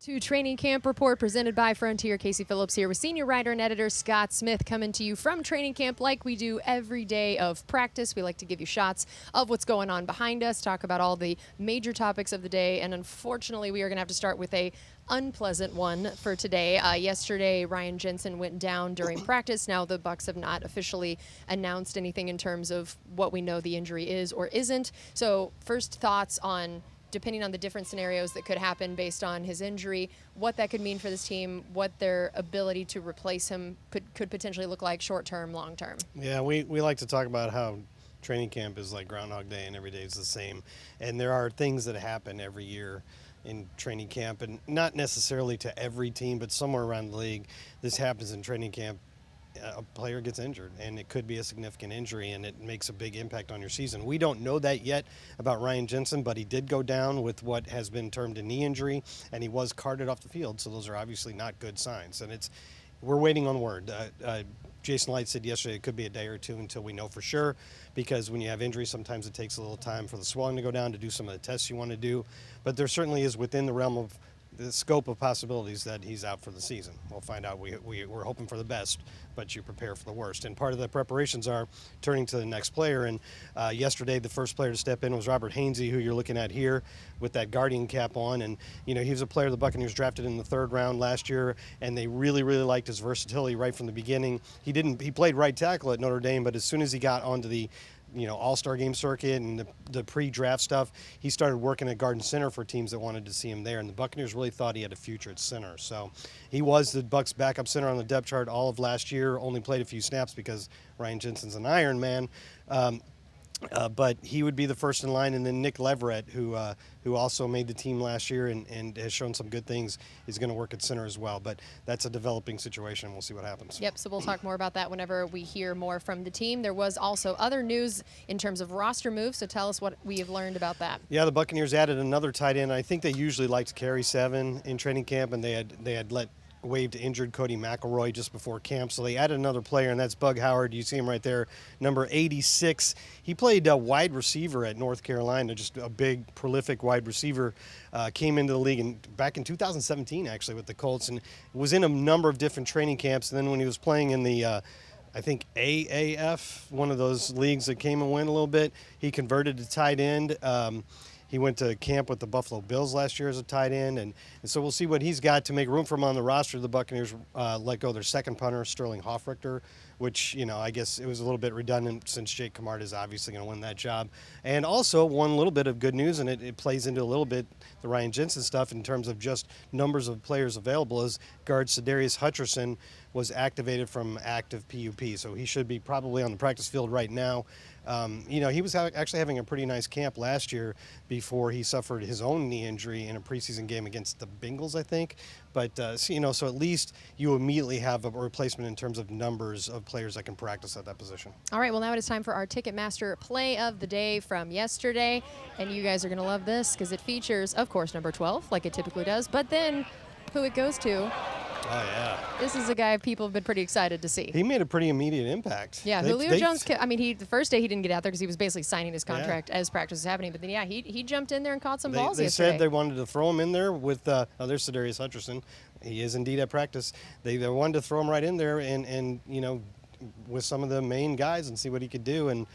To Training Camp Report presented by Frontier. Casey Phillips here with senior writer and editor Scott Smith coming to you from training camp like we do every day of practice. We like to give you shots of what's going on behind us, talk about all the major topics of the day, and unfortunately we are going to have to start with a unpleasant one for today. Yesterday, Ryan Jensen went down during practice. Now the Bucs have not officially announced anything in terms of what we know the injury is or isn't. So first thoughts on, depending on the different scenarios that could happen based on his injury, what that could mean for this team, what their ability to replace him could potentially look like short-term, long-term. Yeah, we like to talk about how training camp is like Groundhog Day and every day is the same. And there are things that happen every year in training camp, and not necessarily to every team, but somewhere around the league, this happens in training camp. A player gets injured, and it could be a significant injury, and it makes a big impact on your season. We don't know that yet about Ryan Jensen, but he did go down with what has been termed a knee injury, and he was carted off the field, so those are obviously not good signs. And we're waiting on word. Jason Light said yesterday it could be a day or two until we know for sure, because when you have injuries, sometimes it takes a little time for the swelling to go down to do some of the tests you want to do. But there certainly is within the realm of the scope of possibilities that he's out for the season. We'll find out. We're hoping for the best, but you prepare for the worst. And part of the preparations are turning to the next player. And yesterday, the first player to step in was Robert Hainsey, who you're looking at here with that Guardian cap on. And, you know, he was a player the Buccaneers drafted in the 3rd round last year, and they really, really liked his versatility right from the beginning. He played right tackle at Notre Dame, but as soon as he got onto the all-star game circuit and the pre-draft stuff, he started working at guard and center for teams that wanted to see him there, and the Buccaneers really thought he had a future at center. So he was the Bucs' backup center on the depth chart all of last year, only played a few snaps because Ryan Jensen's an Iron Man. But he would be the first in line, and then Nick Leverett, who also made the team last year and has shown some good things, is going to work at center as well. But that's a developing situation, and we'll see what happens. Yep, so we'll talk more about that whenever we hear more from the team. There was also other news in terms of roster moves, so tell us what we have learned about that. Yeah, the Buccaneers added another tight end. I think they usually like to carry 7 in training camp, and they had waived injured Cody McElroy just before camp, so they added another player, and that's Bug Howard. You see him right there, number 86. He played wide receiver at North Carolina, just a big, prolific wide receiver. Came into the league back in 2017, actually, with the Colts, and was in a number of different training camps. And then when he was playing in the I think AAF, one of those leagues that came and went a little bit, he converted to tight end. He went to camp with the Buffalo Bills last year as a tight end, and so we'll see what he's got to make room for him on the roster. The Buccaneers let go their second punter, Sterling Hoffrichter, which, I guess it was a little bit redundant since Jake Camarda is obviously going to win that job. And also one little bit of good news, and it plays into a little bit the Ryan Jensen stuff in terms of just numbers of players available, is guard Cedarius Hutcherson was activated from active PUP, so he should be probably on the practice field right now. He was actually having a pretty nice camp last year before he suffered his own knee injury in a preseason game against the Bengals, I think. But, so at least you immediately have a replacement in terms of numbers of players that can practice at that position. All right, well, now it is time for our Ticketmaster play of the day from yesterday. And you guys are going to love this because it features, of course, number 12, like it typically does, but then who it goes to. Oh, yeah. This is a guy people have been pretty excited to see. He made a pretty immediate impact. Yeah, Julio Jones, the first day he didn't get out there because he was basically signing his contract as practice was happening. But then, he jumped in there and caught some balls yesterday. They said they wanted to throw him in there with, there's Cedarius Hutcherson. He is indeed at practice. They wanted to throw him right in there and with some of the main guys and see what he could do. And,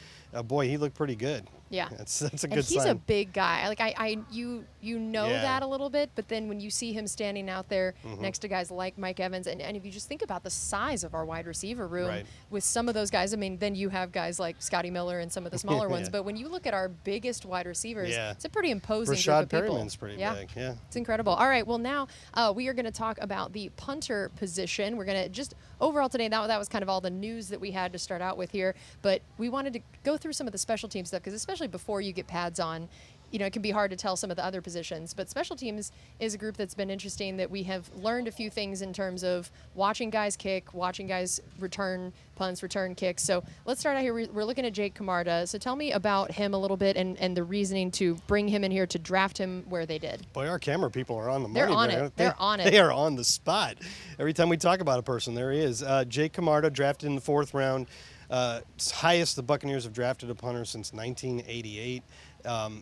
boy, he looked pretty good. Yeah, that's a good sign. And he's a big guy. Like you know that a little bit, but then when you see him standing out there next to guys like Mike Evans, and if you just think about the size of our wide receiver room with some of those guys, then you have guys like Scotty Miller and some of the smaller ones. But when you look at our biggest wide receivers, it's a pretty imposing group of people. Perriman's pretty big. Yeah, it's incredible. All right, well now we are going to talk about the punter position. We're going to just overall today. That was kind of all the news that we had to start out with here, but we wanted to go through some of the special team stuff because especially before you get pads on, it can be hard to tell some of the other positions, but special teams is a group that's been interesting, that we have learned a few things in terms of watching guys kick, watching guys return punts, return kicks. So let's start out here. We're looking at Jake Camarda. So tell me about him a little bit and the reasoning to bring him in here, to draft him where they did. Boy, our camera people are on the money. They're on it. They're on it. They are on the spot. Every time we talk about a person, there he is. Jake Camarda, drafted in the 4th round. Highest the Buccaneers have drafted a punter since 1988.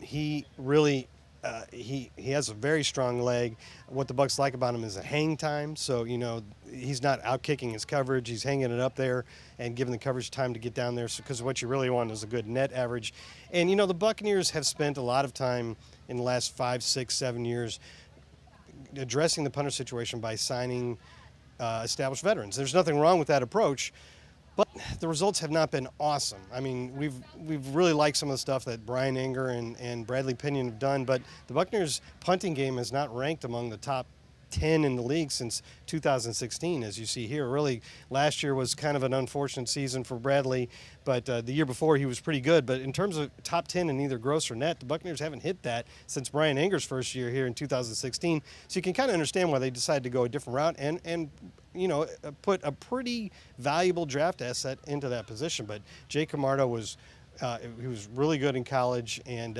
He really he has a very strong leg. What the Bucs like about him is a hang time. So, he's not out kicking his coverage. He's hanging it up there and giving the coverage time to get down there, because what you really want is a good net average. And, the Buccaneers have spent a lot of time in the last 5, 6, 7 years addressing the punter situation by signing established veterans. There's nothing wrong with that approach, but the results have not been awesome. I mean, we've really liked some of the stuff that Brian Anger and Bradley Pinion have done, but the Buccaneers punting game is not ranked among the top 10 in the league since 2016, as you see here. Really, last year was kind of an unfortunate season for Bradley, but the year before he was pretty good. But in terms of top 10 in either gross or net, the Buccaneers haven't hit that since Brian Anger's first year here in 2016. So you can kind of understand why they decided to go a different route and put a pretty valuable draft asset into that position. But Jay Camardo was he was really good in college, and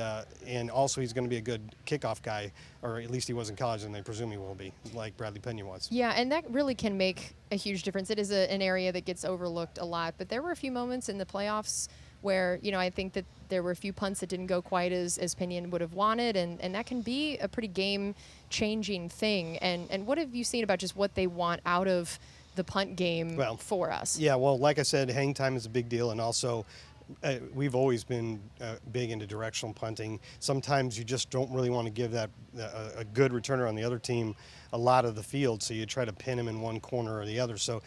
also he's going to be a good kickoff guy, or at least he was in college, and I presume he will be, like Bradley Pinion was. Yeah, and that really can make a huge difference. It is an area that gets overlooked a lot, but there were a few moments in the playoffs where, I think that there were a few punts that didn't go quite as Pinion would have wanted, and that can be a pretty game-changing thing. And what have you seen about just what they want out of the punt game for us? Yeah, well, like I said, hang time is a big deal, and also we've always been big into directional punting. Sometimes you just don't really want to give that a good returner on the other team a lot of the field, so you try to pin him in one corner or the other. So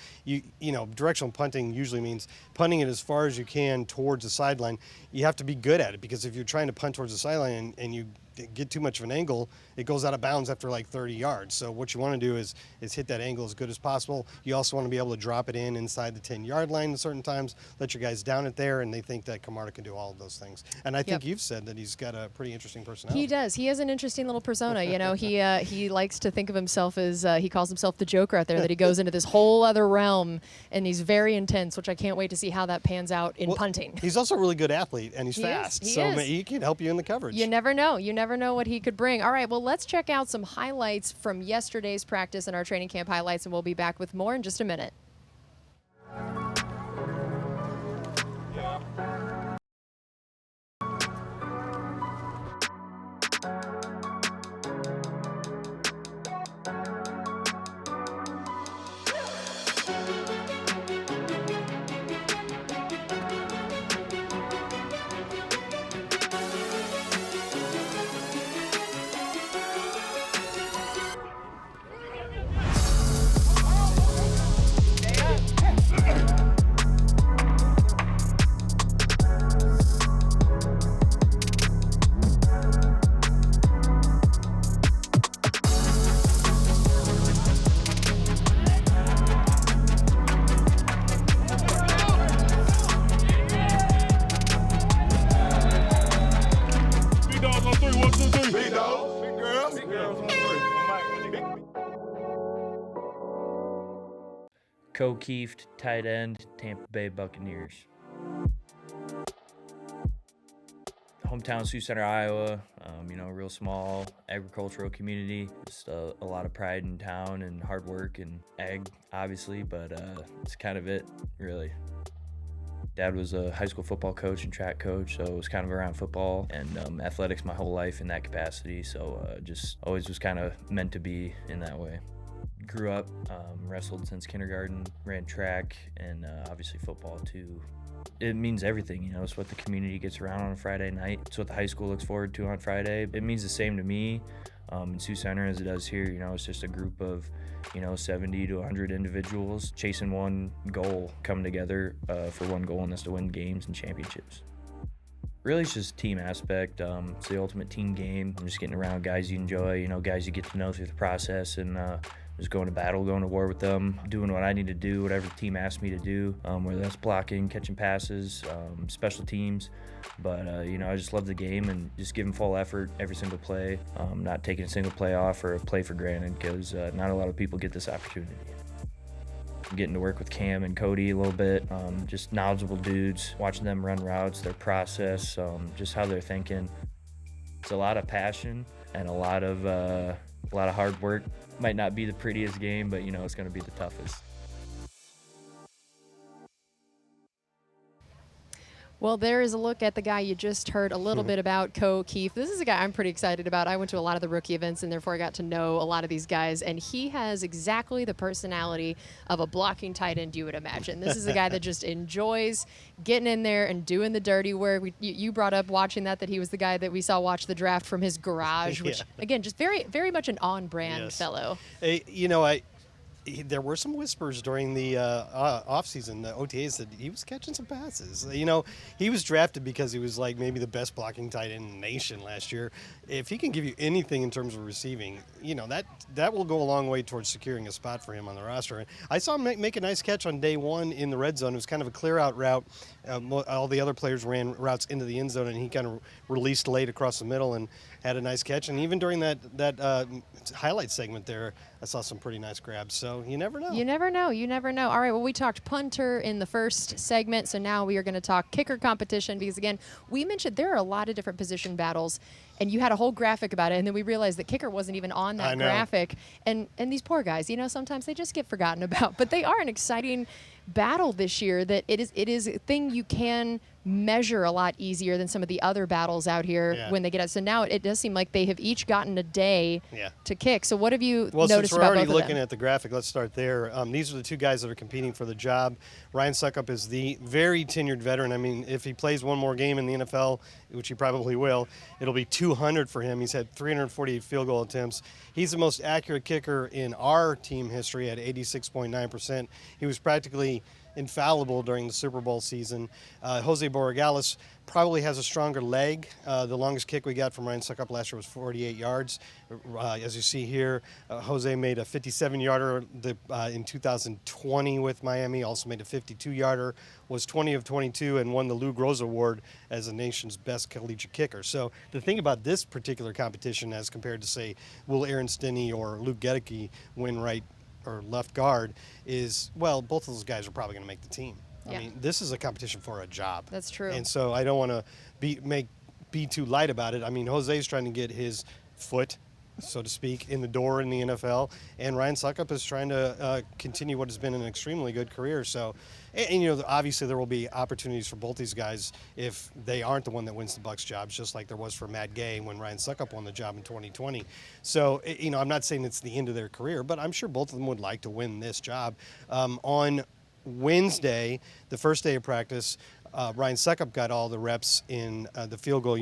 directional punting usually means punting it as far as you can towards the sideline. You have to be good at it, because if you're trying to punt towards the sideline and you get too much of an angle, it goes out of bounds after like 30 yards. So what you want to do is hit that angle as good as possible. You also want to be able to drop it inside the 10-yard line at certain times, let your guys down it there, and they think that Camardo can do all of those things. And I think you've said that he's got a pretty interesting personality. He does. He has an interesting little persona. He likes to think of himself as, he calls himself the Joker out there, that he goes into this whole other realm, and he's very intense, which I can't wait to see how that pans out in punting. He's also a really good athlete, and he's fast. He can help you in the coverage. You never know. You never know what he could bring. All right, well, let's check out some highlights from yesterday's practice and our training camp highlights, and we'll be back with more in just a minute. Ko Kieft, tight end, Tampa Bay Buccaneers. Hometown Sioux Center, Iowa. Real small agricultural community. Just a lot of pride in town and hard work and ag, obviously, but it's kind of it, really. Dad was a high school football coach and track coach, so it was kind of around football and athletics my whole life in that capacity, so just always was kind of meant to be in that way. Grew up, wrestled since kindergarten, ran track, and obviously football too. It means everything, it's what the community gets around on a Friday night. It's what the high school looks forward to on Friday. It means the same to me in Sioux Center as it does here. It's just a group of 70 to 100 individuals chasing one goal, coming together for one goal, and that's to win games and championships. Really, it's just team aspect. It's the ultimate team game. I'm just getting around guys you enjoy, guys you get to know through the process, and just going to battle, going to war with them, doing what I need to do, whatever the team asks me to do, whether that's blocking, catching passes, special teams. But, I just love the game and just giving full effort every single play, not taking a single play off or a play for granted, because not a lot of people get this opportunity. Getting to work with Cam and Cody a little bit, just knowledgeable dudes, watching them run routes, their process, just how they're thinking. It's a lot of passion and a lot of hard work. Might not be the prettiest game, but it's going to be the toughest. Well, there is a look at the guy you just heard a little bit about, Ko Kieft. This is a guy I'm pretty excited about. I went to a lot of the rookie events, and therefore I got to know a lot of these guys, and he has exactly the personality of a blocking tight end you would imagine. This is a guy that just enjoys getting in there and doing the dirty work. You brought up watching that he was the guy that we saw watch the draft from his garage, which, again, just very, very much an on-brand fellow. There were some whispers during the offseason, the OTAs, that he was catching some passes. He was drafted because he was like maybe the best blocking tight end in the nation last year. If he can give you anything in terms of receiving, that will go a long way towards securing a spot for him on the roster. And I saw him make a nice catch on day one in the red zone. It was kind of a clear-out route. All the other players ran routes into the end zone, and he kind of released late across the middle and had a nice catch. And even during that highlight segment there, I saw some pretty nice grabs. So you never know. You never know. You never know. All right, well, we talked punter in the first segment, so now we are going to talk kicker competition because, again, we mentioned there are a lot of different position battles, and you had a whole graphic about it, and then we realized that kicker wasn't even on that graphic. And these poor guys, sometimes they just get forgotten about. But they are an exciting battle this year that it is a thing you can measure a lot easier than some of the other battles out here when they get out. So now it does seem like they have each gotten a day to kick. So what have you noticed about both of them? Well, since we're already looking at the graphic, let's start there. These are the two guys that are competing for the job. Ryan Succop is the very tenured veteran. I mean, if he plays one more game in the NFL, which he probably will, it'll be 200 for him. He's had 348 field goal attempts. He's the most accurate kicker in our team history at 86.9%. He was practically infallible during the Super Bowl season. Jose Borregales probably has a stronger leg. The longest kick we got from Ryan Succop last year was 48 yards. As you see here, Jose made a 57-yarder in 2020 with Miami, also made a 52-yarder, was 20 of 22, and won the Lou Groza Award as the nation's best collegiate kicker. So the thing about this particular competition as compared to, say, will Aaron Stinney or Luke Gedeke win right or left guard is, well, both of those guys are probably going to make the team. I mean, this is a competition for a job. That's true. And so I don't want to be too light about it. I mean, Jose's trying to get his foot, so to speak, in the door in the NFL, and Ryan Succop is trying to continue what has been an extremely good career. So, and obviously there will be opportunities for both these guys if they aren't the one that wins the Bucs jobs, just like there was for Matt Gay when Ryan Succop won the job in 2020. So, I'm not saying it's the end of their career, but I'm sure both of them would like to win this job. On Wednesday, the first day of practice, Ryan Succop got all the reps in the field goal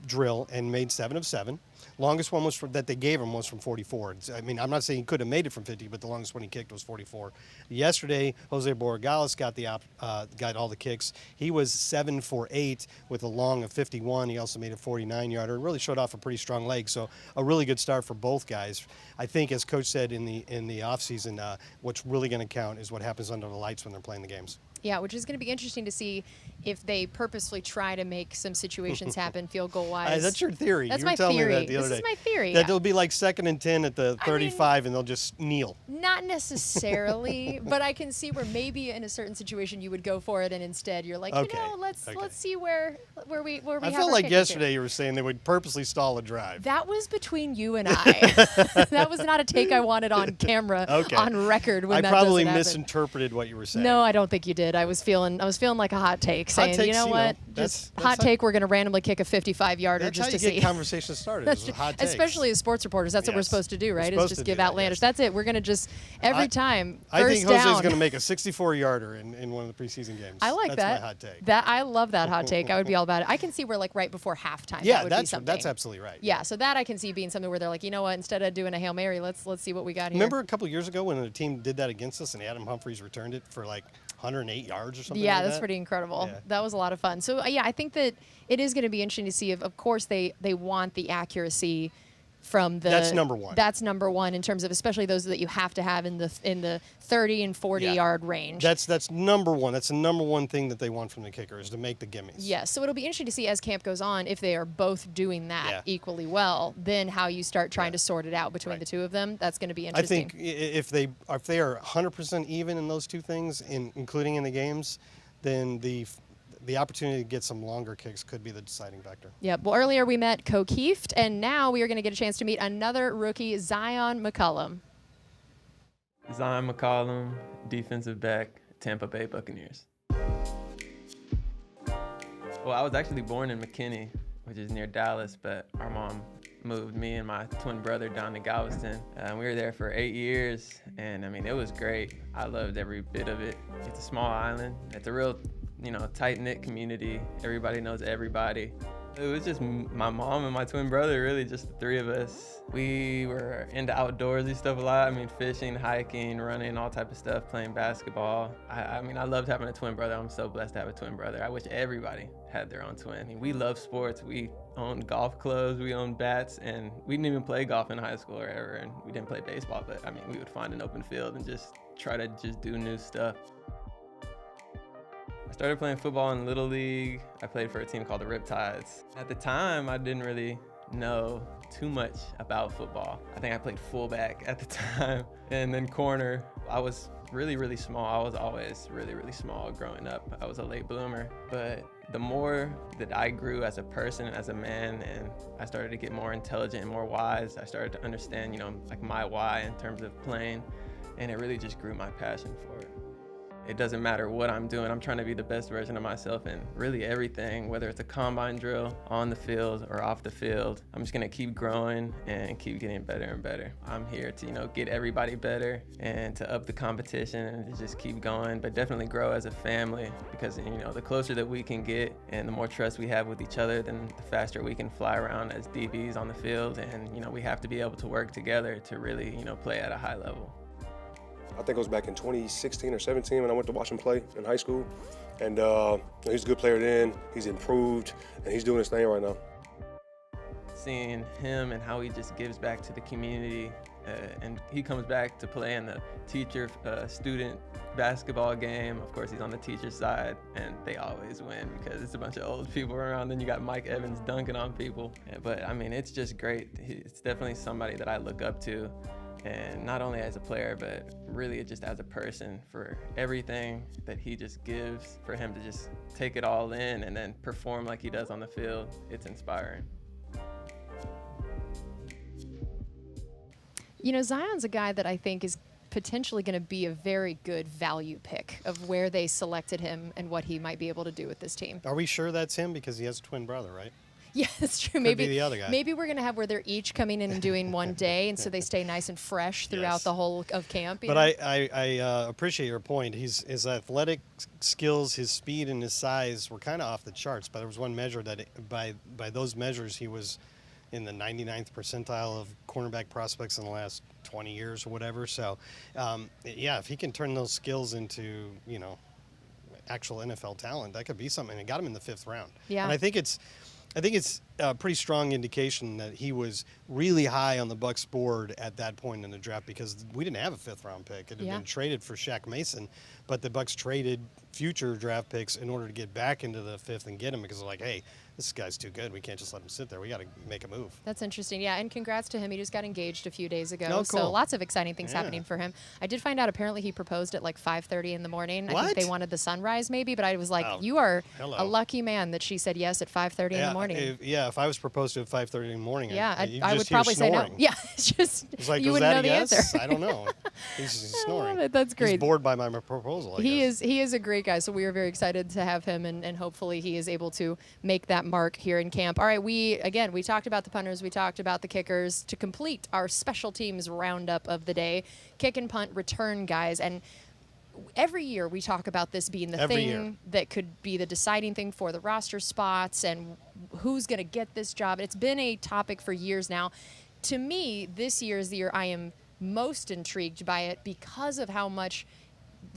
drill and made 7 of 7. Longest one that they gave him was from 44. I mean, I'm not saying he could have made it from 50, but the longest one he kicked was 44. Yesterday, Jose Borregales got all the kicks. He was 7 for 8 with a long of 51. He also made a 49-yarder and really showed off a pretty strong leg. So a really good start for both guys. I think, as Coach said in the offseason, what's really going to count is what happens under the lights when they're playing the games. Yeah, which is going to be interesting to see if they purposefully try to make some situations happen field goal wise. That's your theory. That's you were my telling theory. Me that the other This day. is my theory. That it'll be like 2nd and 10 at the 35, and they'll just kneel. Not necessarily, but I can see where maybe in a certain situation you would go for it, and instead you're like, let's see where we I have felt our like kick yesterday here. you were saying they would purposely stall a drive. That was between you and I. That was not a take I wanted on camera, on record. When I that probably doesn't happen. misinterpreted what you were saying. No, I don't think you did. I was feeling like a hot take, saying, takes, you know what, that's hot take. We're going to randomly kick a 55-yarder just to see. That's how you get conversation started. That's with hot takes. especially as sports reporters. That's what we're supposed to do, right? Is just give outlandish. That's it. We're going to just every time. I think Jose's going to make a 64-yarder in one of the preseason games. I like That's that. my hot take. I love that hot take. I would be all about it. I can see where right before halftime. that would be something. That's absolutely right. Yeah, so that I can see being something where they're like, you know what, instead of doing a Hail Mary, let's see what we got here. Remember a couple years ago when a team did that against us and Adam Humphries returned it for like 108 yards or something? Yeah, that's pretty incredible. Yeah. That was a lot of fun. So I think that it is going to be interesting to see if, of course, they want the accuracy from the. That's number one. That's number one in terms of especially those that you have to have in the 30 and 40 yard range. That's number one. That's the number one thing that they want from the kicker is to make the gimmies. Yes. So it'll be interesting to see as camp goes on if they are both doing that equally well. Then how you start trying to sort it out between the two of them. That's going to be interesting. I think if they are 100% even in those two things, including in the games, then the opportunity to get some longer kicks could be the deciding factor. Yeah. Well, earlier we met Ko Kieft, and now we are going to get a chance to meet another rookie, Zyon McCollum. Zyon McCollum, defensive back, Tampa Bay Buccaneers. Well, I was actually born in McKinney, which is near Dallas, but our mom moved me and my twin brother down to Galveston. We were there for 8 years, and I mean, it was great. I loved every bit of it. It's a small island. It's a real, tight-knit community. Everybody knows everybody. It was just my mom and my twin brother, really just the three of us. We were into outdoorsy stuff a lot. I mean, fishing, hiking, running, all type of stuff, playing basketball. I loved having a twin brother. I'm so blessed to have a twin brother. I wish everybody had their own twin. I mean, we love sports. We owned golf clubs, we owned bats, and we didn't even play golf in high school or ever, and we didn't play baseball, but I mean, we would find an open field and just try to just do new stuff. I started playing football in Little League. I played for a team called the Riptides. At the time, I didn't really know too much about football. I think I played fullback at the time, and then corner. I was really, really small. I was always really, really small growing up. I was a late bloomer, but the more that I grew as a person, as a man, and I started to get more intelligent and more wise, I started to understand, like my why in terms of playing, and it really just grew my passion for it. It doesn't matter what I'm doing. I'm trying to be the best version of myself in really everything, whether it's a combine drill, on the field or off the field. I'm just gonna keep growing and keep getting better and better. I'm here to, get everybody better and to up the competition and to just keep going, but definitely grow as a family, because, the closer that we can get and the more trust we have with each other, then the faster we can fly around as DBs on the field. And, we have to be able to work together to really, play at a high level. I think it was back in 2016 or 17 when I went to watch him play in high school. And he's a good player then, he's improved, and he's doing his thing right now. Seeing him and how he just gives back to the community, and he comes back to play in the teacher-student basketball game. Of course, he's on the teacher's side, and they always win because it's a bunch of old people around. Then you got Mike Evans dunking on people. But, I mean, it's just great. It's definitely somebody that I look up to. And not only as a player, but really just as a person, for everything that he just gives, for him to just take it all in and then perform like he does on the field. It's inspiring. Zion's a guy that I think is potentially going to be a very good value pick of where they selected him and what he might be able to do with this team. Are we sure that's him? Because he has a twin brother, right? Yeah, that's true. Could be the other guy. Maybe we're going to have where they're each coming in and doing one day, and so they stay nice and fresh throughout the whole of camp. But I appreciate your point. His athletic skills, his speed, and his size were kind of off the charts. But there was one measure that, by those measures, he was in the 99th percentile of cornerback prospects in the last 20 years or whatever. So, if he can turn those skills into, actual NFL talent, that could be something. And got him in the 5th round. Yeah. And I think it's a pretty strong indication that he was really high on the Bucs board at that point in the draft, because we didn't have a 5th round pick. It had been traded for Shaq Mason, but the Bucs traded future draft picks in order to get back into the 5th and get him, because they're like, hey, this guy's too good. We can't just let him sit there. We got to make a move. That's interesting. Yeah, and congrats to him. He just got engaged a few days ago. Oh, cool. So lots of exciting things happening for him. I did find out apparently he proposed at like 5:30 in the morning. What? I think they wanted the sunrise maybe, but I was like, you are a lucky man that she said yes at 5:30 in the morning. If I was proposed to at 5:30 in the morning, I would probably say no. Yeah, it's just it's like, you wouldn't know the answer. I don't know. He's snoring. That's great. He's bored by my proposal, I guess. He is a great guy, so we are very excited to have him, and hopefully he is able to make that mark here in camp. All right, we talked about the punters, we talked about the kickers. To complete our special teams roundup of the day, kick and punt return guys. And every year we talk about this being the thing that could be the deciding thing for the roster spots and who's going to get this job. It's been a topic for years now. To me, this year is the year I am most intrigued by it because of how much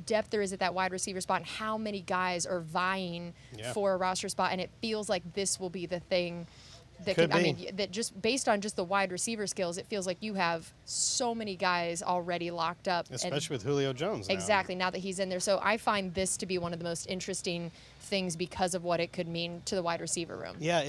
depth there is at that wide receiver spot and how many guys are vying for a roster spot, and it feels like this will be the thing that could I mean, that just based on just the wide receiver skills, it feels like you have so many guys already locked up, especially with Julio Jones. Exactly, now that he's in there. So I find this to be one of the most interesting things because of what it could mean to the wide receiver room. Yeah,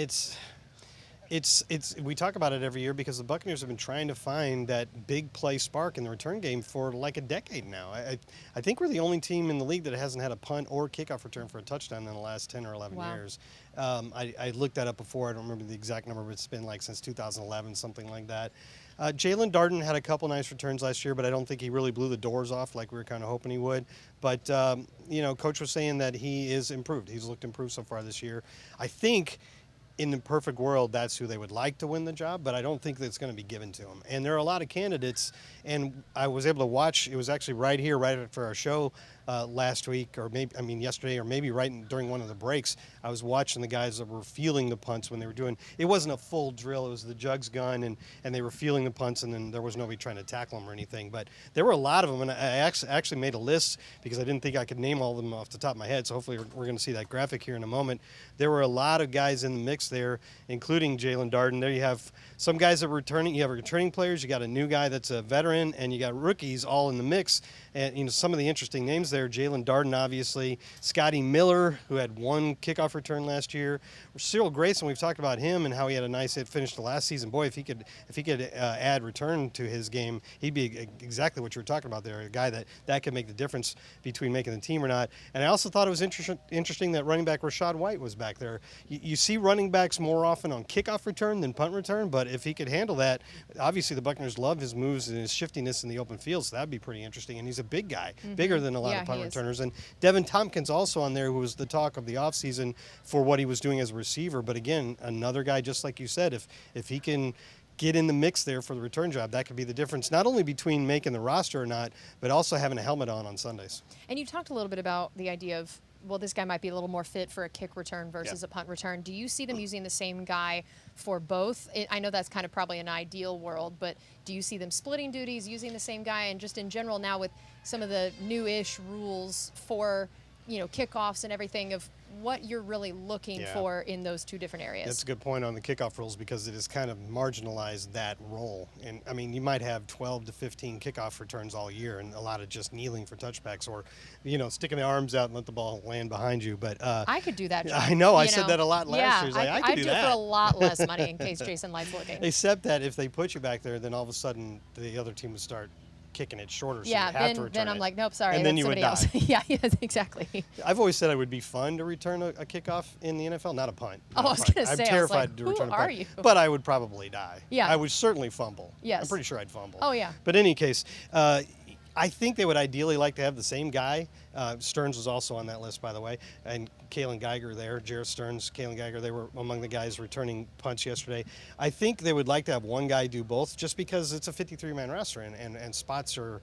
It's we talk about it every year because the Buccaneers have been trying to find that big play spark in the return game for like a decade now. I think we're the only team in the league that hasn't had a punt or kickoff return for a touchdown in the last 10 or 11 Wow. years. I looked that up before. I don't remember the exact number, but it's been like since 2011, something like that. Jalen Darden had a couple nice returns last year, but I don't think he really blew the doors off like we were kind of hoping he would. But, Coach was saying that he is improved. He's looked improved so far this year. I think in the perfect world, that's who they would like to win the job, but I don't think that's going to be given to them. And there are a lot of candidates, and I was able to watch, it was actually right here, right after our show last week, or yesterday, or maybe during one of the breaks, I was watching the guys that were feeling the punts when they were doing, it wasn't a full drill, it was the jugs gun, and they were feeling the punts, and then there was nobody trying to tackle them or anything, but there were a lot of them, and I actually made a list because I didn't think I could name all of them off the top of my head, so hopefully we're going to see that graphic here in a moment. There were a lot of guys in the mix there, including Jalen Darden. There you have some guys that were returning. You have returning players. You got a new guy that's a veteran, and you got rookies all in the mix. And some of the interesting names there: Jalen Darden, obviously, Scotty Miller, who had one kickoff return last year. Cyril Grayson, we've talked about him and how he had a nice hit finish the last season. Boy, if he could add return to his game, he'd be exactly what you were talking about there. A guy that could make the difference between making the team or not. And I also thought it was interesting that running back Rashad White was back there. You see running backs more often on kickoff return than punt return, but if he could handle that, obviously the Buccaneers love his moves and his shiftiness in the open field, so that'd be pretty interesting. And he's a big guy, bigger than a lot of punt returners. And Devin Tompkins also on there, who was the talk of the offseason for what he was doing as a receiver. But again, another guy, just like you said, if he can get in the mix there for the return job, that could be the difference, not only between making the roster or not, but also having a helmet on Sundays. And you talked a little bit about the idea of, well, this guy might be a little more fit for a kick return versus a punt return. Do you see them using the same guy for both? I know that's kind of probably an ideal world, but do you see them splitting duties, using the same guy, and just in general now with some of the new-ish rules for, kickoffs and everything, of what you're really looking for in those two different areas? That's a good point on the kickoff rules because it has kind of marginalized that role. And, you might have 12 to 15 kickoff returns all year and a lot of just kneeling for touchbacks or, sticking the arms out and let the ball land behind you. But I could do that job. I know. I said that a lot last year. I could do that. I'd do it for a lot less money in case Jason likes looking. Except that if they put you back there, then all of a sudden the other team would start kicking it shorter, so you have to return then I'm like, nope, sorry, and then that's you would somebody die. else. yes, exactly. I've always said it would be fun to return a kickoff in the NFL, not a punt. I was going to say, I'm terrified like, to who return a punt. are you? But I would probably die. Yeah. I would certainly fumble. Yes. I'm pretty sure I'd fumble. Oh, yeah. But in any case, I think they would ideally like to have the same guy. Stearns was also on that list, by the way, and Kalen Geiger there, Jarrett Stearns, Kalen Geiger, they were among the guys returning punts yesterday. I think they would like to have one guy do both just because it's a 53-man roster and spots are,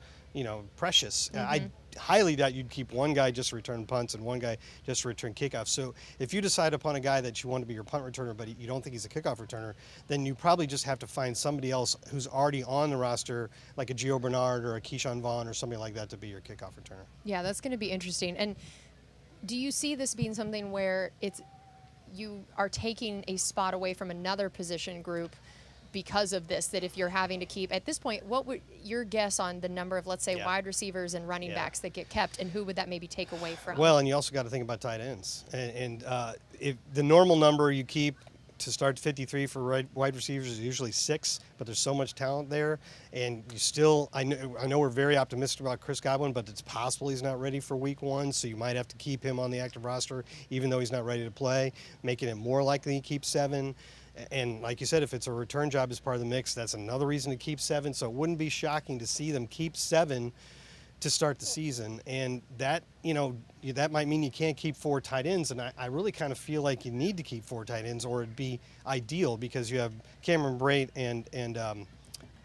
precious. I highly doubt you'd keep one guy just to return punts and one guy just to return kickoffs. So if you decide upon a guy that you want to be your punt returner, but you don't think he's a kickoff returner, then you probably just have to find somebody else who's already on the roster, like a Gio Bernard or a Keyshawn Vaughn or something like that, to be your kickoff returner. Yeah, that's going to be interesting. And do you see this being something where you are taking a spot away from another position group because of this, that if you're having to keep, at this point, what would your guess on the number of, let's say, wide receivers and running backs that get kept, and who would that maybe take away from? Well, and you also got to think about tight ends. And if the normal number you keep to start 53 for wide receivers is usually 6, but there's so much talent there. And you still, I know we're very optimistic about Chris Godwin, but it's possible he's not ready for week 1, so you might have to keep him on the active roster, even though he's not ready to play, making it more likely he keeps 7. And like you said, if it's a return job as part of the mix, that's another reason to keep 7. So it wouldn't be shocking to see them keep 7 to start the season. And that, that might mean you can't keep 4 tight ends. And I really kind of feel like you need to keep 4 tight ends, or it'd be ideal because you have Cameron Brate and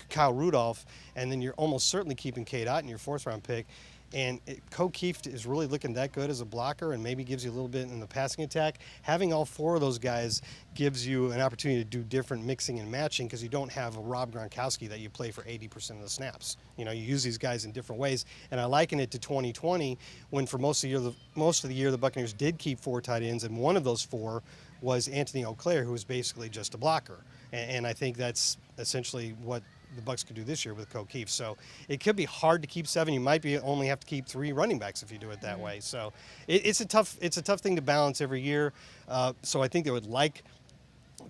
Kyle Rudolph, and then you're almost certainly keeping Cade Otton in your 4th-round pick. And Ko Kieft is really looking that good as a blocker and maybe gives you a little bit in the passing attack. Having all 4 of those guys gives you an opportunity to do different mixing and matching because you don't have a Rob Gronkowski that you play for 80% of the snaps. You use these guys in different ways. And I liken it to 2020 when for most of the year the Buccaneers did keep 4 tight ends, and one of those 4 was Anthony Auclair, who was basically just a blocker. And I think that's essentially what the Bucs could do this year with Ko Kieft. So it could be hard to keep 7. You might only have to keep 3 running backs if you do it that way. So it's a tough thing to balance every year. So I think they would like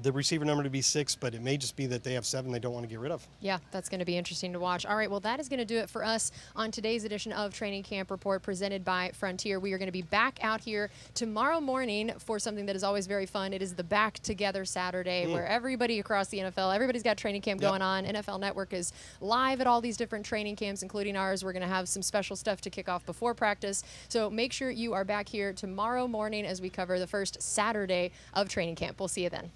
the receiver number to be 6, but it may just be that they have 7 they don't want to get rid of. Yeah, that's going to be interesting to watch. All right, well, that is going to do it for us on today's edition of Training Camp Report presented by Frontier. We are going to be back out here tomorrow morning for something that is always very fun. It is the Back Together Saturday, where everybody across the NFL, everybody's got training camp going on. NFL Network is live at all these different training camps, including ours. We're going to have some special stuff to kick off before practice. So make sure you are back here tomorrow morning as we cover the first Saturday of training camp. We'll see you then.